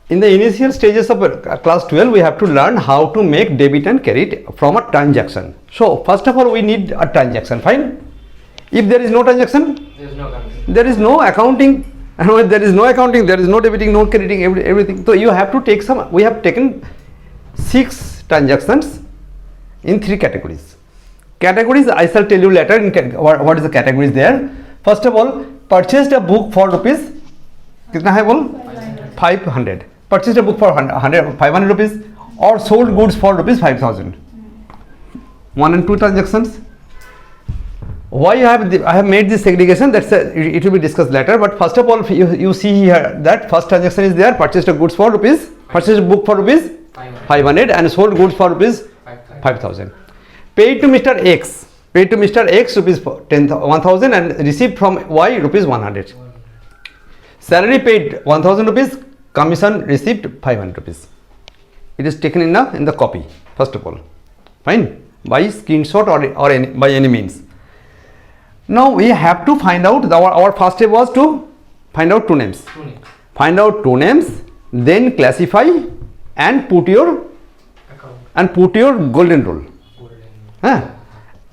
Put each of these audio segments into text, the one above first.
In the initial stages of class 12, we have to learn how to make debit and credit from a transaction. So first of all, we need a transaction. Fine. If there is no transaction, there is no accounting. And when there is no accounting, there is no debiting, no crediting, everything. So you have to take some. We have taken 6 transactions in 3 categories. Categories I shall tell you later. What is the categories there? First of all, purchased a book for rupees. कितना है बोल? 500. Purchased a book for 500 rupees, or sold goods for rupees 5,000. 1 and 2 transactions. Why I have made this segregation? It will be discussed later. But first of all, you see here that first transaction is there. Purchased a goods for rupees. Purchased a book for rupees 500 and sold goods for rupees 5,000. Paid to Mr. X. Paid to Mr. X rupees 1,000 and received from Y rupees 100. Salary paid 1,000 rupees. Commission received 500 rupees. It is taken in the copy. First of all, fine, by screenshot or by any means. Now we have to find out. Our first step was to find out 2 names. Find out 2 names, then classify and put your golden rule.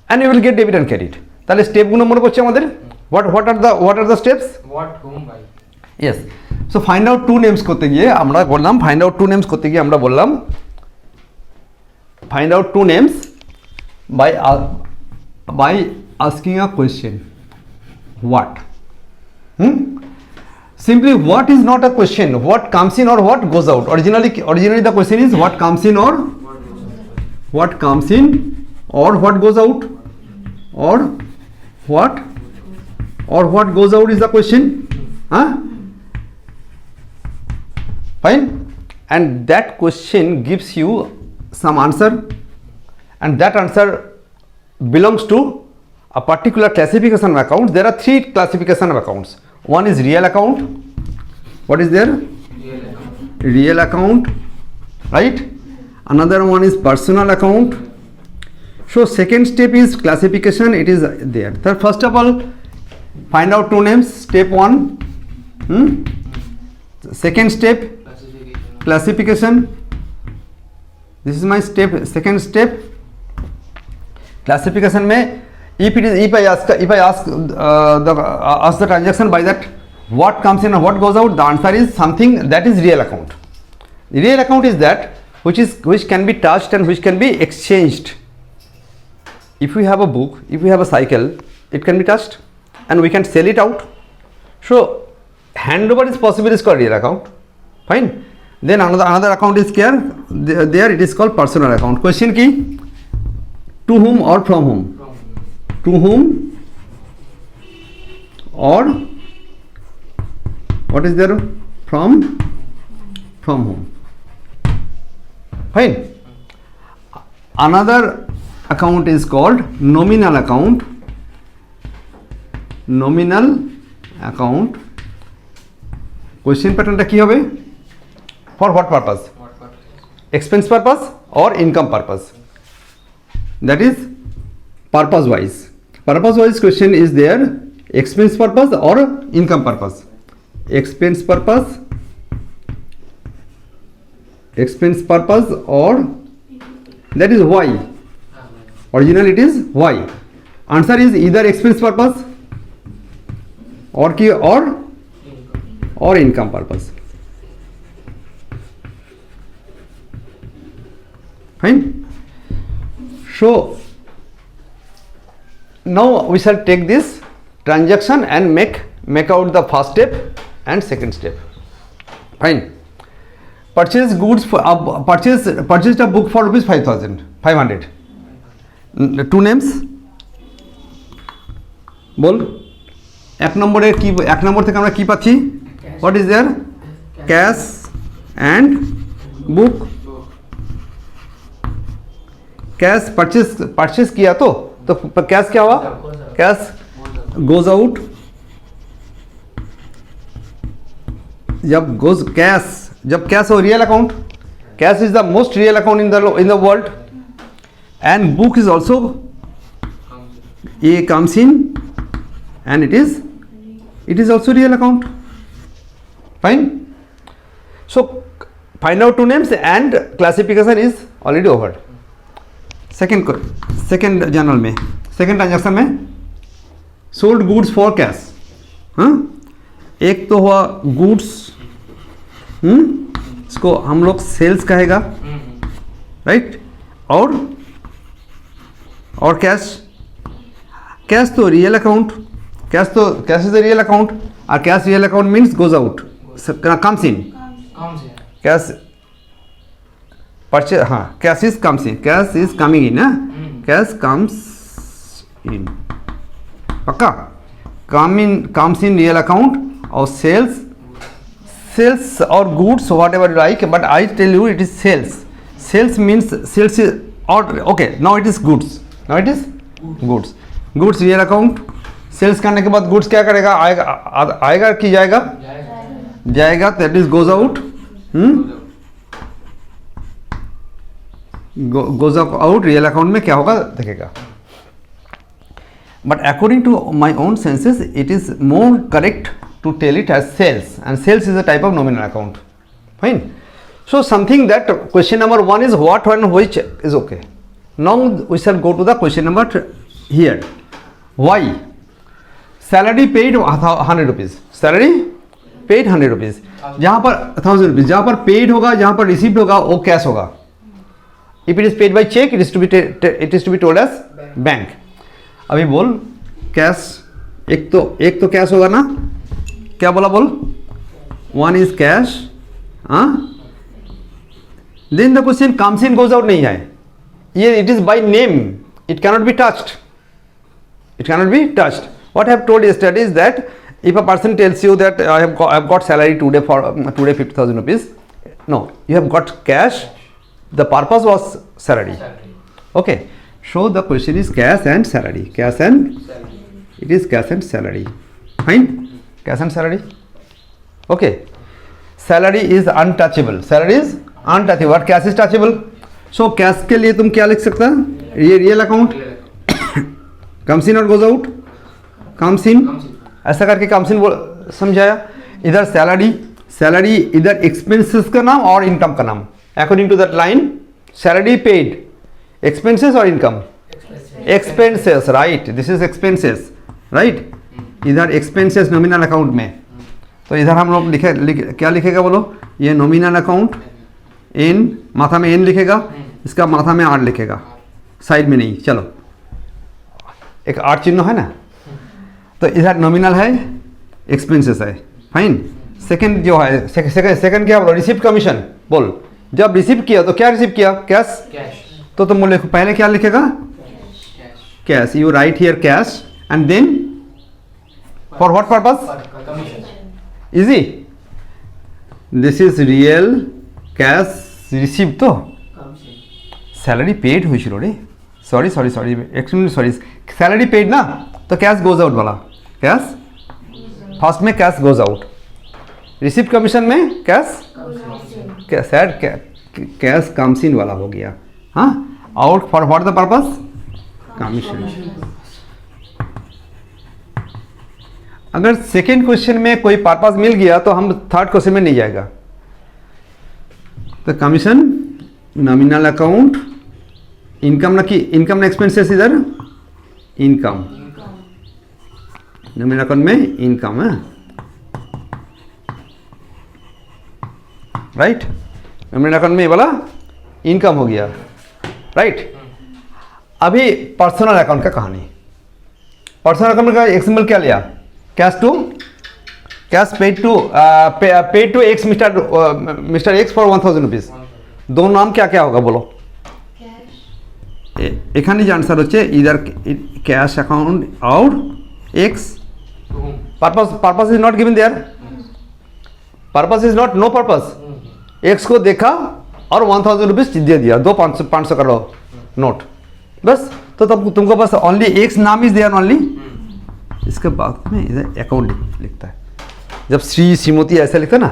And you will get debit and credit. তাহলে স্টেপগুলো মনে করছে আমাদের what are the steps? What, whom, by. Yes. So find out 2 names করতে গিয়ে আমরা বললাম find out 2 names করতে গিয়ে আমরা বললাম find out 2 names by asking a question. What? Simply, what is not a question. What comes in or what goes out. Originally the question is what comes in or what comes in or what goes out, or what goes out is the question. Fine. And that question gives you some answer, and that answer belongs to a particular classification of accounts. There are 3 classification of accounts. One is real account. What is there? Real account, right? Another one is personal account. So second step is classification. It is there. So first of all, find out 2 names. Step 1. Second step, classification. This is my step. Second step, classification. If I ask the transaction by that what comes in and what goes out, the answer is something that is real account. The real account is that which can be touched and which can be exchanged. If we have a book, if we have a cycle, it can be touched and we can sell it out. So handover is possible, is called real account. Fine. Then another account is there it is called personal account. Question key, to whom or from whom? To whom or what is there? From whom? Fine. Another account is called nominal account. Nominal account. Question pattern ta ki hobe? For what purpose? Expense purpose or income purpose? That is purpose wise. Purpose wise question is there, expense purpose or income purpose? Expense purpose or that is why. Original it is why. Answer is either expense purpose or income purpose. Fine. So now we shall take this transaction and make out the first step and second step. Fine. Purchased goods for purchased a book for rupees 500. 2 names. বল 1 নম্বরের কি 1 নম্বর থেকে আমরা কি পাচ্ছি? What is there? Cash and book. Cash purchase किया तो cash क्या हुआ? Cash goes out. जब कैश हो real account, cash is the most real account in the world, and book is also comes in and it is also real account. Fine. So find out two names and classification is already over. Second journal में second transaction में sold goods for cash. हाँ, एक तो हुआ goods, इसको हम लोग sales कहेगा, राइट, और कैश तो real account, cash is a real account, और cash real account means goes out, comes in, cash purchase, हाँ cash is comes in, cash is coming in, cash comes in, पक्का, comes in real account, और sales or goods, whatever you like, but I tell you it is sales. Sales means sales is, or okay, now it is goods. Now it is goods. Goods real account. Sales करने के बाद goods क्या करेगा? आएगा कि जाएगा? जाएगा. That is goes out. Goes out real account में क्या होगा देखेगा. But according to my own senses, it is more correct to tell it as sales, and sales is a type of nominal account. Fine. So something that question number 1 is what and which is okay. Now we shall go to the question number here. Why? Salary paid 100 rupees. Salary paid 100 rupees. जहाँ पर 1000 rupees, जहाँ पर paid होगा, जहाँ पर received होगा, वो cash होगा. If it is paid by check, it is to be told as bank. अभी बोल cash, एक तो cash होगा ना, क्या बोला बोल, 1 is cash, then the question comes in goes out नहीं है, ये it is by name, it cannot be touched, what I have told yesterday is that if a person tells you that I have got salary today for today 50,000 rupees, no, you have got cash, the purpose was salary. Okay, so the question is cash and salary, it is cash and salary. Fine. Cash and salary. Okay. Salary is untouchable. But cash is touchable. So cash के लिए तुम क्या लिख सकता है? ये real account comes in और goes out, comes in, ऐसा करके comes in समझाया. इधर सैलरी इधर एक्सपेंसेस का नाम और इनकम का नाम. According to that line, salary paid, expenses or income? Expenses, right? This is expenses, right? इधर एक्सपेंसेस नॉमिनल अकाउंट में, तो इधर हम लोग क्या लिखेगा बोलो, ये नॉमिनल अकाउंट, एन माथा में एन लिखेगा, इसका माथा में आर लिखेगा, साइड में नहीं. चलो एक आर चिन्ह है ना, तो इधर नॉमिनल है, एक्सपेंसेस है. फाइन. सेकंड जो है, सेकंड क्या बोलो, रिसीव कमीशन. बोल, जब रिसीव किया तो क्या रिसीव किया? कैश. तो तुम बोले पहले क्या लिखेगा? Cash. You write here cash and then for what purpose? Easy. This is real cash received तो salary paid हुई रे. Sorry. Extremely sorry. Salary paid ना, तो cash goes out वाला. Cash first में cash goes out. Receipt commission में cash comes in वाला हो गया. हाँ. Out for what the purpose? Commission. अगर सेकेंड क्वेश्चन में कोई पर्पस मिल गया तो हम थर्ड क्वेश्चन में नहीं जाएगा. तो कमीशन, नॉमिनल अकाउंट, इनकम ना एक्सपेंसेस, इधर इनकम, नॉमिनल अकाउंट में इनकम है, राइट. नॉमिनल अकाउंट में ये वाला इनकम हो गया, राइट. अभी पर्सनल अकाउंट का कहानी. पर्सनल अकाउंट का एग्जाम्पल क्या लिया? Cash paid to X mister X for 1000 rupees. दो नाम क्या क्या होगा बोलो? এখানে যে आंसर হচ্ছে इधर कैश अकाउंट और X. Purpose is not given there. Purpose is not, no purpose. X को देखा और 1000 रुपीज दे दिया, दो 500 का नोट, बस. तो तब तुमको बस ओनली एक्स नाम इज देयर ओनली. इसके बाद में इधर अकाउंट लिखता है. जब श्रीमती ऐसा लिखता है ना,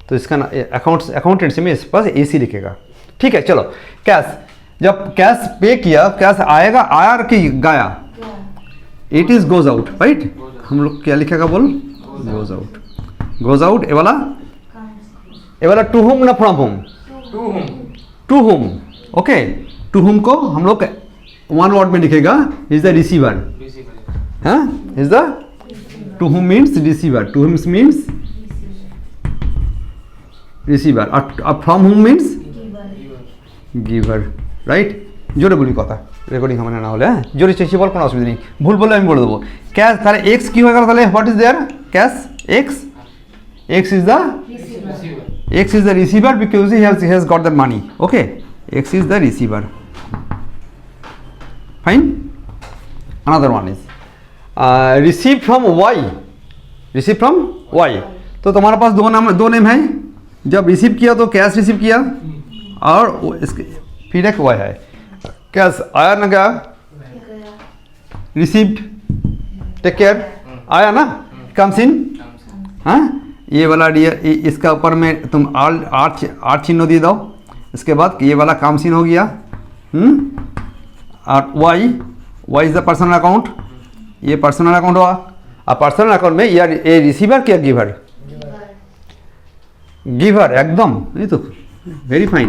तो इसका ना अकाउंटेंसी में इस पास एसी लिखेगा. ठीक है. चलो कैश, जब कैश पे किया, कैश आएगा, आया कि गया? It is goes out, right. हम लोग क्या लिखेगा बोल? Goes out. ये वाला वाला टू whom ना from whom? To whom. Okay, to whom को हम लोग वन वर्ड में लिखेगा इज द रिसीवर. हाँ, is the to whom means receiver. To whom means receiver. और from whom means giver. Right. জোরে বলি কথা, রেকর্ডিং হবে না হলে. হ্যাঁ, জোরে চেষ্টা বল, কোনো অসুবিধা নেই. ভুল বলে আমি বলে দেবো. ক্যাশ তাহলে এক্স কি হয়ে গেল তাহলে? What is there? Cash X. X is the X is the receiver because he has got the money. Okay, X is the receiver. Fine. Another one is received from Y. Received from Y. तो तुम्हारे पास दो name है. जब receive किया तो cash receive किया और इसके फिर एक Y है. कैश आया ना, क्या रिसीव्ड, टेक केयर, आया ना, कम्स इन. हाँ, ये वाला इसका ऊपर में तुम आर चिन्ह दे दो. इसके बाद ये वाला कम्स इन हो गया. और Y is the personal account. ये पर्सनल अकाउंट हुआ. और पर्सनल अकाउंट में यार ये रिसीवर क्या गिवर? गिवर. एकदम नहीं तो very fine.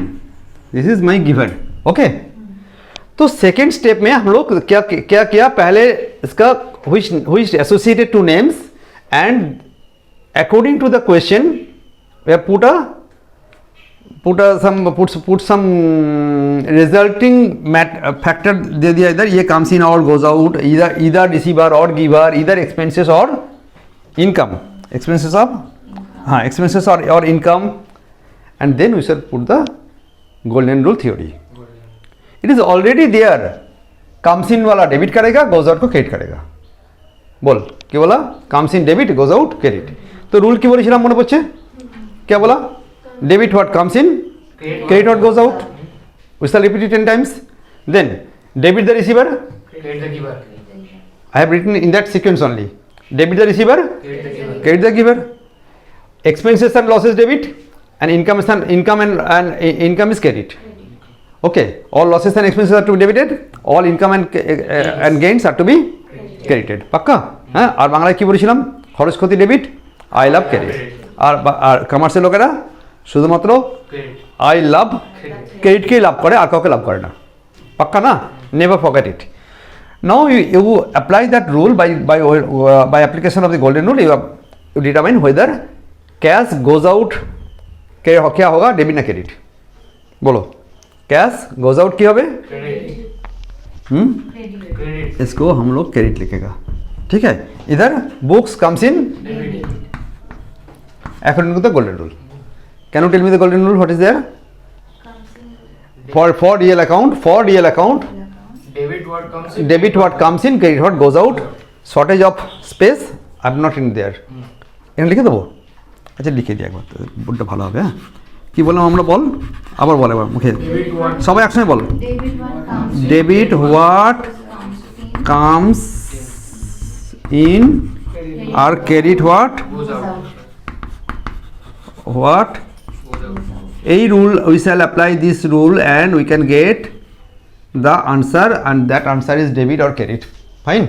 This is my giver. Okay. तो सेकेंड स्टेप में हम लोग क्या किया? पहले इसका which associated to names and according to the question we have put some resulting factor दे दिया इधर. ये comes in or goes out, either receiver or giver, either expenses or income, expenses or income, and then we shall put the golden rule theory. It is already there. comes in वाला debit करेगा, goes out को credit करेगा. बोल কি বলা? comes in debit, goes out credit. তো rule কি বলেছিলাম মনে পড়ছে? क्या बोला? debit what comes in, credit what goes out. We shall repeat it 10 times. Then debit the receiver, credit the giver. I have written in that sequence only. Debit the receiver, credit the giver. Expenses and losses debit, and income is credit. Okay, all losses and expenses are to be debited, all income and gains are to be credited. पक्का? हाँ, और बांग्ला की बोलेছিলাম খরচ ক্ষতি debit, I love credit. আর কমার্সের লোকেরা শুধুমাত্র I love ক্রেডিটকেই লাভ করে, আর কাউকে লাভ করে না. পাক্কা না? Never forget it. Now you apply that rule by application of the golden rule. You determine whether cash goes out क्या होगा, डेबिट ना क्रेडिट. बोलो, कैश गोज आउट की होबे? इसको हम लोग क्रेडिट लिखेगा. ठीक है. इधर books comes in according to the golden rule. Can you tell me the golden rule? What is there? for real account debit what comes in, credit what goes out. shortage of space, I am not in there. এখানে লিখে দেবো. আচ্ছা লিখে দিই একবার, বলটা ভালো হবে. হ্যাঁ, কি বললাম আমরা? বল আবার, বল এবার মুখে সবাই একসঙ্গে বল. ডেবিট হোয়াট কামস ইন আর ক্রেডিট হোয়াট এই rule. We shall apply this rule and we can get the answer, and that answer is debit or credit. Fine.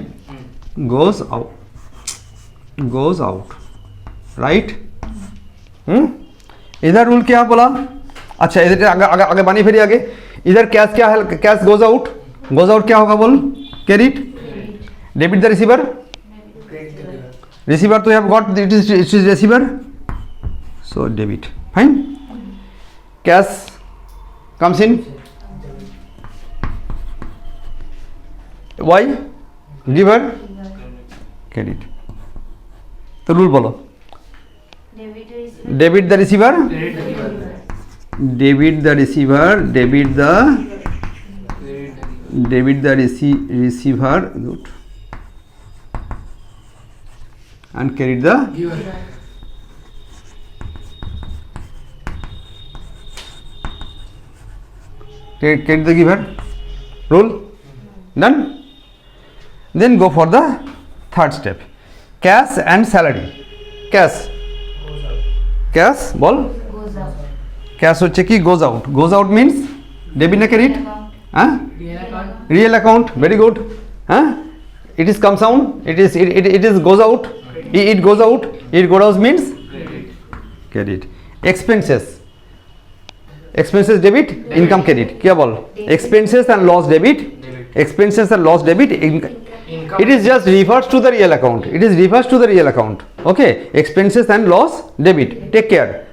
goes out. Right. इधर रूल क्या बोला? अच्छा इधर आगे बनी फिर आगे. इधर कैश क्या है? कैश गोज आउट क्या होगा? बोल. Credit. Debit the receiver. Receiver तो have got, it is receiver, so debit. Fine. Cash comes in why, giver, credit. तो रूल बोलो. Debit the receiver, receiver, good, and credit the giver. Credit the giver. Rule done. Then go for the third step. Cash and salary. Cash ball. Cash হচ্ছে কি? goes out means debit na credit? Real account. Very good. It is comes down, it is goes out. It goes out means credit. expenses debit, income credit क्या बोल expenses and loss debit, expenses and loss debit, it is just refers to the real account, it is refers to the real account. Okay, expenses and loss debit, take care,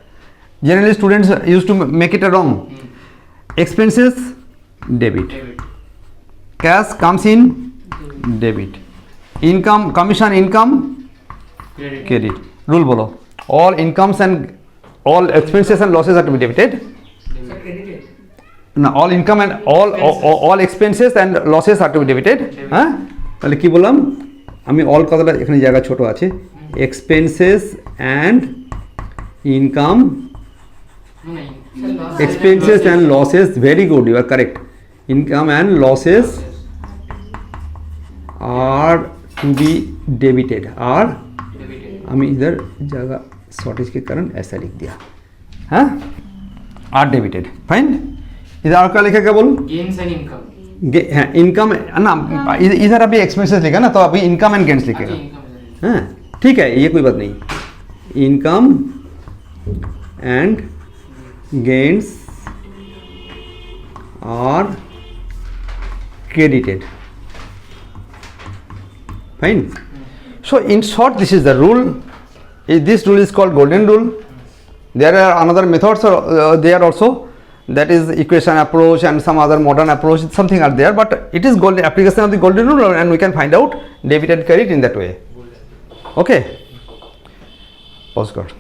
generally students used to make it wrong. Expenses debit, cash comes in debit, income commission income credit. Rule bolo, all incomes and all expenses and losses are to be debited. No, all income and all expenses and losses are to be debited. হ্যাঁ তাহলে কি বললাম আমি all কথাটা এখানে জায়গা ছোট আছে, expenses and income, expenses and losses, very good, you are correct, income and losses are to be debited, are আমি इधर जगह शॉर्टेज के कारण ऐसा लिख दिया, हाँ आर डेबिटेड, फाइन. इधर और क्या लिखा क्या बोल, गेन्स एंड इनकम, हाँ इनकम ना, इधर अभी एक्सपेंसेस लिखा ना, तो अभी इनकम एंड गेन्स लिखेगा. हाँ ठीक है, ये कोई बात नहीं, income and gains are credited, fine. So in short, this is the rule. This rule is called golden rule. There are another methods there also, that is equation approach and some other modern approach, something are there, but it is golden application of the golden rule, and we can find out debit and credit in that way. Okay, postcard.